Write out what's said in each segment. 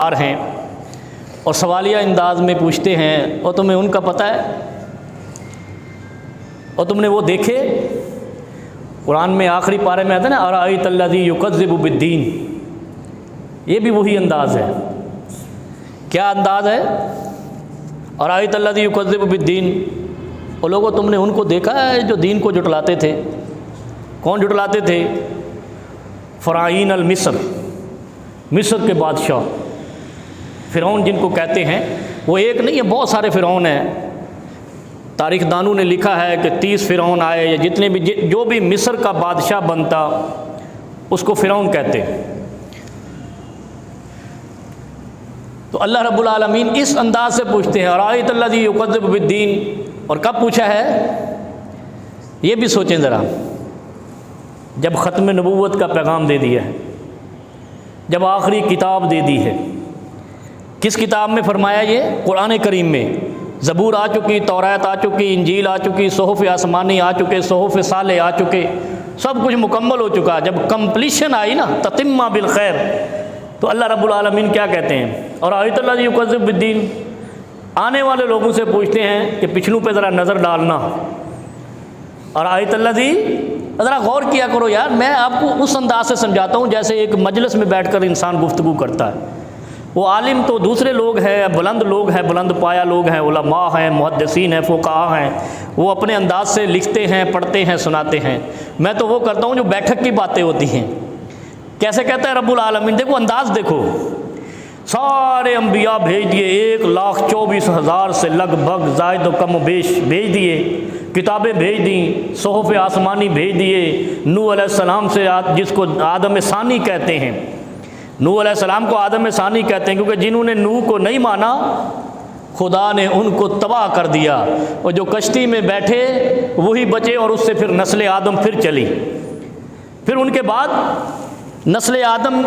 हैं और सवालिया अंदाज में पूछते हैं, और तुम्हें उनका पता है और तुमने वो देखे। कुरान में आखिरी पारे में आता है ना, अराअयत अल्लज़ी युकज़्ज़िबु बिद्दीन, ये भी वही अंदाज़ है। क्या अंदाज़ है? अराअयत अल्लज़ी युकज़्ज़िबु बिद्दीन, और लोगों तुमने उनको देखा है जो दीन को जुटलाते थे। कौन जुटलाते थे? फ़राईन अल मिस्र, मिस्र के बादशाह फ़िरौन जिनको कहते हैं। वो एक नहीं है, बहुत सारे फ़िरौन हैं। तारीख़ दानों ने लिखा है कि 30 फ़िरौन आए, या जितने भी जो भी मिस्र का बादशाह बनता उसको फ़िरौन कहते। तो अल्लाह रब्बुल आलमीन इस अंदाज से पूछते हैं, अराअयत अल्लज़ी युकज़्ज़िबु बिद्दीन। और कब पूछा है ये भी सोचें ज़रा। जब ख़त्म नबूवत का पैगाम दे दिया है, जब आखिरी किताब दे दी है। किस किताब में फरमाया ये? कुरान करीम में। ज़बूर आ चुकी, तौरात आ चुकी, इंजील आ चुकी, सोहफ़ आसमानी आ चुके, सोहफ़ साले आ चुके, सब कुछ मुकम्मल हो चुका। जब कंप्लीशन आई ना, ततिम्मा बिल खैर, तो अल्लाह रब्बुल आलमीन क्या कहते हैं? और अराअयत अल्लज़ी युकज़्ज़िबु बिद्दीन। आने वाले लोगों से पूछते हैं कि पिछलों पे ज़रा नज़र डालना। और अराअयत अल्लज़ी, ज़रा गौर किया करो यार, मैं आपको उस अंदाज से समझाता हूँ जैसे एक मजलिस में बैठकर इंसान गुफ्तगू करता है। वो आलिम तो दूसरे लोग हैं, बुलंद लोग हैं, बुलंद पाया लोग हैं, उलमा हैं, मुहद्दिसीन हैं, फ़ुक़हा हैं। वो अपने अंदाज से लिखते हैं, पढ़ते हैं, सुनाते हैं। मैं तो वो करता हूँ जो बैठक की बातें होती हैं। कैसे कहता है रब्बुल आलमीन? देखो अंदाज देखो। सारे अम्बिया भेज दिए, 1,24,000 से लगभग ज़ायद व कम बेश भेज दिए। किताबें भेज दी, सोहफ़ आसमानी भेज दिए। नूह अलैहिस्सलाम से, जिसको आदम सानी कहते हैं, नूह अलैहिस्सलाम को आदम सानी कहते हैं, क्योंकि जिन्होंने नूह को नहीं माना खुदा ने उनको तबाह कर दिया। और जो कश्ती में बैठे वही बचे, और उससे फिर नस्ल आदम फिर चली। फिर उनके बाद नस्ल आदम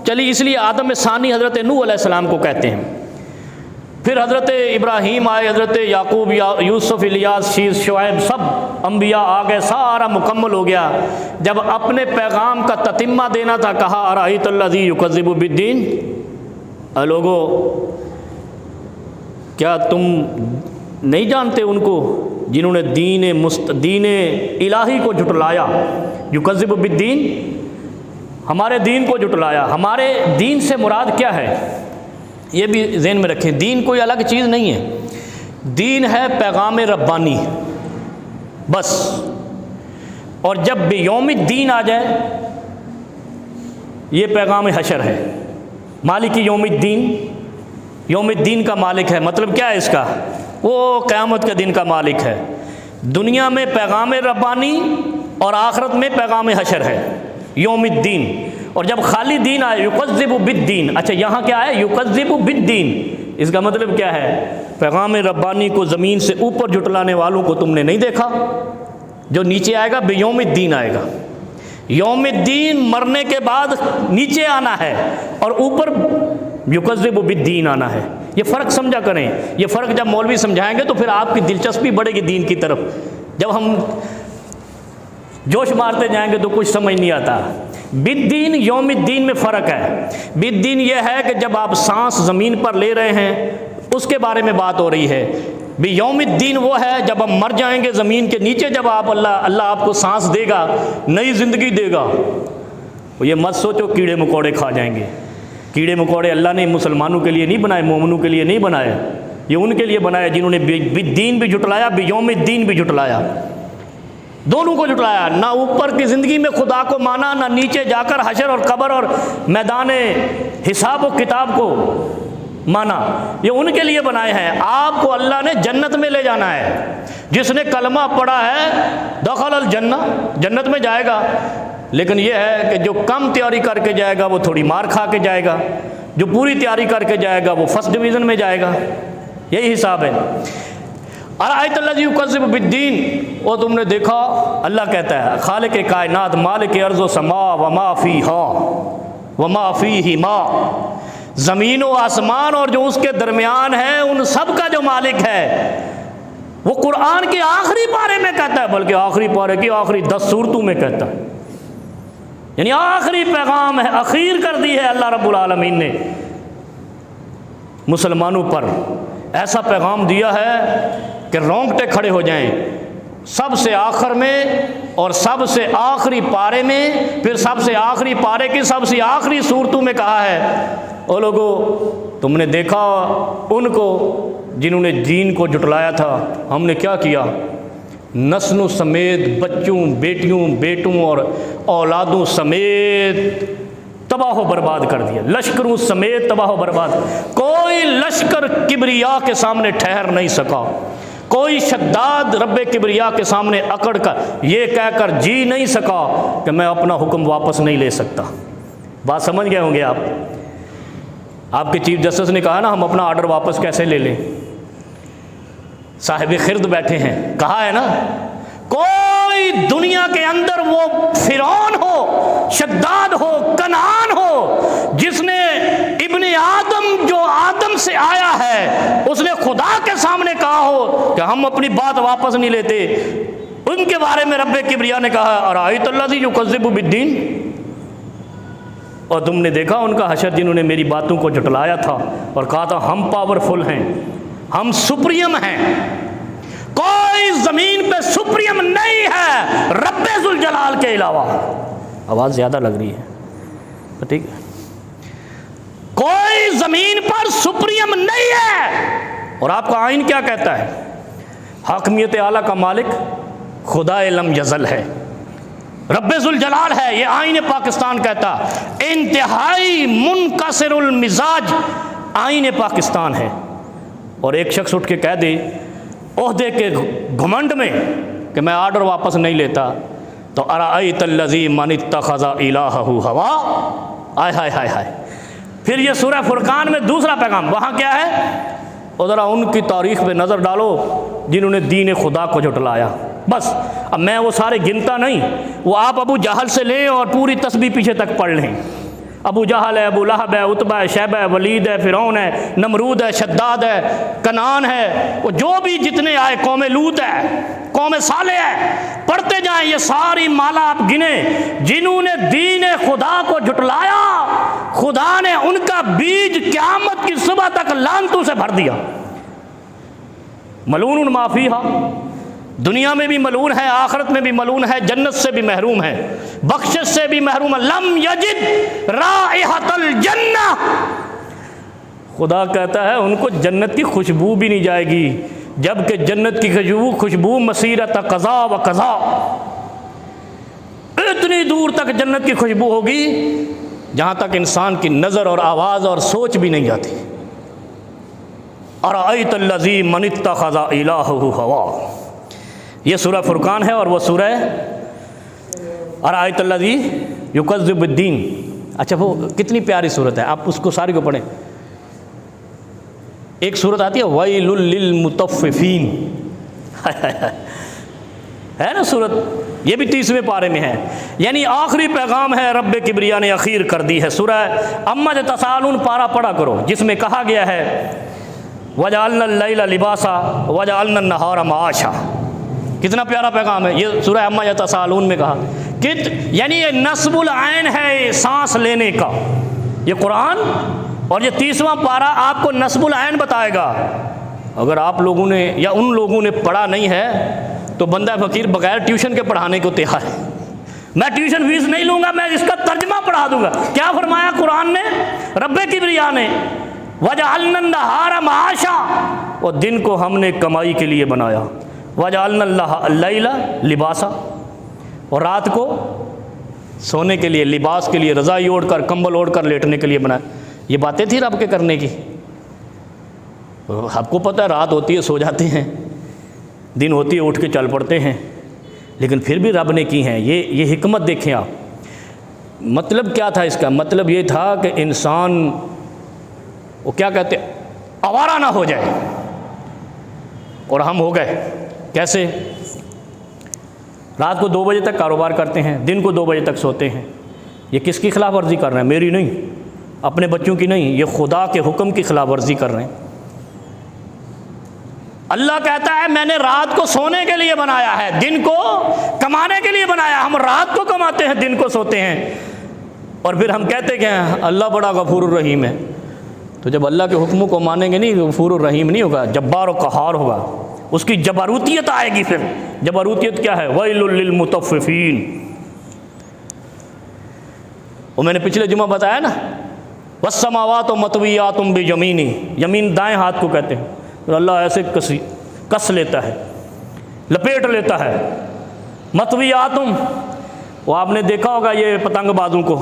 चली, इसलिए आदम सानी हज़रत नूह अलैहिस्सलाम को कहते हैं। फिर हज़रत इब्राहीम आए, हज़रत याकूब, यूसुफ़, इलियास, शीस, शुएब, सब अम्बिया आ गए, सारा मुकम्मल हो गया। जब अपने पैगाम का ततिम्मा देना था, कहा अराअयत अल्लज़ी युकज़्ज़िबु बिद्दीन। लोगो, क्या तुम नहीं जानते उनको जिन्होंने दीन इलाही को जुटलाया? युकज़्ज़िबु बिद्दीन, हमारे दीन को जुटलाया। हमारे दीन से मुराद क्या है ये भी ज़हन में रखें। दीन कोई अलग चीज़ नहीं है, दीन है पैगाम रब्बानी बस। और जब यौमुद्दीन आ जाए, ये पैगाम हशर है। मालिक यौमुद्दीन, यौमुद्दीन का मालिक है। मतलब क्या है इसका? वो क़यामत के दिन का मालिक है। दुनिया में पैगाम रब्बानी और आखिरत में पैगाम हशर है, यौमुद्दीन। और जब खाली दीन आए, युकज़्ज़िबु बिद्दीन। अच्छा, यहाँ क्या है? युकज़्ज़िबु बिद्दीन। इसका मतलब क्या है? पैगाम रब्बानी को ज़मीन से ऊपर जुटलाने वालों को तुमने नहीं देखा। जो नीचे आएगा बियौमिद्दीन आएगा। यौमिद्दीन मरने के बाद नीचे आना है, और ऊपर युकज़्ज़िबु बिद्दीन आना है। ये फ़र्क समझा करें। ये फ़र्क जब मौलवी समझाएंगे तो फिर आपकी दिलचस्पी बढ़ेगी दीन की तरफ। जब हम जोश मारते जाएंगे तो कुछ समझ नहीं आता। बिद्दीन यौमुद्दीन में फ़र्क है। बिद्दीन ये है कि जब आप सांस ज़मीन पर ले रहे हैं उसके बारे में बात हो रही है। यौमुद्दीन वो है जब हम मर जाएंगे ज़मीन के नीचे, जब आप अल्लाह आपको सांस देगा, नई ज़िंदगी देगा। ये मत सोचो कीड़े मकोड़े खा जाएंगे। कीड़े मकोड़े अल्लाह ने मुसलमानों के लिए नहीं बनाए, मोमिनों के लिए नहीं बनाए। ये उनके लिए बनाया जिन्होंने बिद्दीन भी जुटलाया, यौमुद्दीन भी जुटलाया। दोनों को जुटलाया। ना ऊपर की ज़िंदगी में खुदा को माना, ना नीचे जाकर हशर और कब्र और मैदान हिसाब और किताब को माना। ये उनके लिए बनाए हैं। आपको अल्लाह ने जन्नत में ले जाना है। जिसने कलमा पढ़ा है दखल अल जन्ना, जन्नत में जाएगा। लेकिन यह है कि जो कम तैयारी करके जाएगा वो थोड़ी मार खा के जाएगा, जो पूरी तैयारी करके जाएगा वो फर्स्ट डिवीज़न में जाएगा। यही हिसाब है। अराअयत अल्लज़ी युकज़्ज़िबु बिद्दीन। और तुमने देखा, अल्लाह कहता है खालिक कायनात, मालिक अर्ज़ व समा वमा फ़ीहा वमा फ़ीहिमा, ज़मीन व आसमान और जो उसके दरमियान है उन सब का जो मालिक है, वो कुरान के आखिरी पारे में कहता है। बल्कि आखिरी पारे की आखिरी 10 सूरतों में कहता है। यानी आखिरी पैगाम है, अखीर कर दी है अल्लाह रब्बुल आलमीन ने। मुसलमानों पर ऐसा पैगाम दिया है कि रोंगटे खड़े हो जाएं। सबसे आखिर में और सबसे आखिरी पारे में, फिर सबसे आखिरी पारे की सबसे आखिरी सूरतों में कहा है, ओ लोगों, तुमने देखा उनको जिन्होंने दीन को जुटलाया था, हमने क्या किया, नस्लों समेत, बच्चों, बेटियों, बेटों और औलादों समेत तबाह बर्बाद कर दिया, लश्करों समेत तबाह बर्बाद। कोई लश्कर किबरिया के सामने ठहर नहीं सका, कोई शद्दाद रब्बे किबरिया के सामने अकड़ कर ये कहकर जी नहीं सका कि मैं अपना हुक्म वापस नहीं ले सकता। बात समझ गए होंगे आप। आपके चीफ जस्टिस ने कहा ना, हम अपना ऑर्डर वापस कैसे ले लें। साहिब खिरद बैठे हैं, कहा है ना, कोई दुनिया के अंदर वो फिरौन हो, शद्दाद हो, कनान हो, जिसने इब्ने आदम जो आदम से आया है, उसने खुदा के सामने कहा हो कि हम अपनी बात वापस नहीं लेते, उनके बारे में रब्बे किबरिया ने कहा अराअयतल्लज़ी युकज़्ज़िबु बिद्दीन, और तुमने देखा उनका हशर जिन्होंने मेरी बातों को झुटलाया था और कहा था हम पावरफुल हैं, हम सुप्रीम हैं, कोई ज़मीन पे सुप्रीम नहीं है रब्बे ज़ुल जलाल के अलावा। आवाज़ ज़्यादा लग रही है, ठीक है, कोई ज़मीन पर सुप्रीम नहीं है। और आपका आइन क्या कहता है, हाकमियत आला का मालिक खुदा लम यज़ल है, रब्बे ज़ुल जलाल है, ये आइन पाकिस्तान कहता। इंतहाई मुनकसिरुल मिजाज आइन पाकिस्तान है। और एक शख्स उठ के कह दे ओहदे के घमंड में कि मैं ऑर्डर वापस नहीं लेता, तो अराअयतल्लज़ी मन इत्तख़ज़ा इलाहहु हवा, आय हाय हाय हाय। फिर ये सूरह फुरकान में दूसरा पैगाम, वहाँ क्या है, और ज़रा उनकी तारीख़ पे नज़र डालो जिन्होंने दीन खुदा को झुटलाया। बस अब मैं वो सारे गिनता नहीं, वो आप अबू जहल से लें और पूरी तस्बीह पीछे तक पढ़ लें। अबू जहल है, अबू लहब है, उतबा है, शैबा है, वलीद है, फ़िरौन है, नमरूद है, शद्दाद है, कनान है, वो जो भी जितने आए, कौम लूत है, कौम साले है, पढ़ते जाएं, ये सारी माला आप गिने, जिन्होंने दीन खुदा को झुटलाया, खुदा ने उनका बीज क़यामत की सुबह तक लानतों से भर दिया। मलून माफ़ीहा, दुनिया में भी मलून है, आखिरत में भी मलून है, जन्नत से भी महरूम है, बख्शिश से भी महरूम है। लम यजिद राइहतल जन्नह, खुदा कहता है उनको जन्नत की खुशबू भी नहीं जाएगी, जबकि जन्नत की खुशबू मसीरत क़ज़ा व क़ज़ा, इतनी दूर तक जन्नत की खुशबू होगी जहाँ तक इंसान की नज़र और आवाज़ और सोच भी नहीं जाती। अराअयतल्लज़ी मन इत्तख़ज़ा इलाहहु हवा, ये सूरह फुरकान है और वो सूरह अराअयतल्लज़ी युकज़्ज़िबु बिद्दीन। अच्छा, वो कितनी प्यारी सूरत है, आप उसको सारी को पढ़ें। एक सूरत आती है वैलुल लिल मुतफ़्फ़िफ़ीन, है ना सूरत, ये भी 30वें पारे में है, यानी आखिरी पैगाम है रब्बे किबरिया ने अखीर कर दी है। सूरह अम्मा यतसाअलून पारा पढ़ा करो, जिसमें कहा गया है वजअलनल लैला लिबासा वजअलनन नहारा माआशा। कितना प्यारा पैगाम है ये सूरह अम्मा यतसाअलून में कहा कि यानी ये नस्बुल ऐन है सांस लेने का, ये कुरान, और ये 30वां पारा आपको नस्बुल ऐन बताएगा। अगर आप लोगों ने या उन लोगों ने पढ़ा नहीं है तो बंदा फ़कीर बगैर ट्यूशन के पढ़ाने को तैयार है। मैं ट्यूशन फीस नहीं लूँगा, मैं इसका तर्जमा पढ़ा दूँगा। क्या फरमाया कुरान ने, रब्बे किबरिया ने, वजअलनन नहारा माआशा, और दिन को हमने कमाई के लिए बनाया, वजअलनल लैला लिबासा, और रात को सोने के लिए, लिबास के लिए, रज़ाई ओढ़कर, कंबल ओढ़कर लेटने के लिए बनाया। ये बातें थी रब के करने की। आपको पता है रात होती है सो जाते हैं, दिन होती है उठ के चल पड़ते हैं, लेकिन फिर भी रब ने की हैं। ये हिकमत देखें आप। मतलब क्या था इसका, मतलब ये था कि इंसान वो क्या कहते आवारा ना हो जाए, और हम हो गए। कैसे? रात को 2 बजे तक कारोबार करते हैं, दिन को 2 बजे तक सोते हैं। ये किसकी खिलाफ वर्जी कर रहे हैं? मेरी नहीं, अपने बच्चों की नहीं, ये खुदा के हुक्म की खिलाफ वर्जी कर रहे हैं। अल्लाह कहता है मैंने रात को सोने के लिए बनाया है, दिन को कमाने के लिए बनाया। हम रात को कमाते हैं, दिन को सोते हैं, और फिर हम कहते हैं अल्लाह बड़ा गफूर रहीम है। तो जब अल्लाह के हुक्मों को मानेंगे नहीं, गफूर रहीम नहीं होगा, जब्बार और कहार होगा, उसकी जबारूतियत आएगी। फिर जबारूतियत क्या है? वैलुल लिल मुतफ्फिफीन। वो मैंने पिछले जुमा बताया ना, वस्समावात मतवियातुम बियमीनी, यमीन दाएं हाथ को कहते हैं। तो अल्लाह ऐसे कस लेता है, लपेट लेता है। मतवियातुम, वो आपने देखा होगा ये पतंगबाजों को,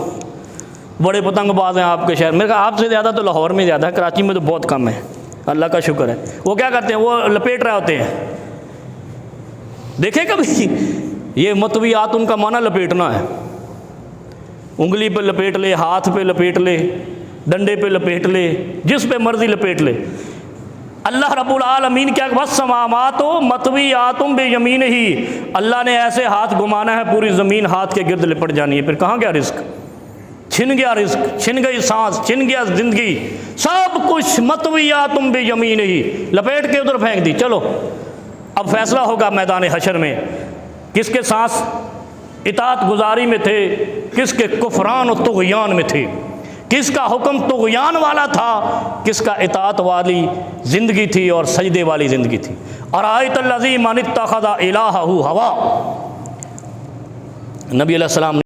बड़े पतंगबाज हैं आपके शहर में, मेरे कहा आपसे ज़्यादा तो लाहौर में ज़्यादा है, कराची में तो बहुत कम है, अल्लाह का शुक्र है। वो क्या करते हैं? वो लपेट रहे होते हैं। देखे कभी? ये मतवियातुम का माना लपेटना है। उंगली पे लपेट ले, हाथ पे लपेट ले, डंडे पे लपेट ले, जिस पे मर्जी लपेट ले। अल्लाह रब्बुल आलमीन क्या, वस्समावातो मतवियातुम बियमीन ही, अल्लाह ने ऐसे हाथ घुमाना है पूरी ज़मीन हाथ के गिर्द लिपट जानी है। फिर कहाँ गया रिस्क? छिन गया रिस्क, छिन गई सांस, छिन गया जिंदगी, सब कुछ मतवियातुम बियमीन ही, लपेट के उधर फेंक दी। चलो अब फैसला होगा मैदान हशर में, किसके सांस इताअत गुजारी में थे, किसके कुफरान और तुग़यान में थे, किसका हुक्म तुग़यान वाला था, किसका इताअत वाली ज़िंदगी थी और सजदे वाली ज़िंदगी थी। अराअयतल्लज़ी मन इत्तख़ज़ इलाहहु हवा, नबी अलैहिस्सलाम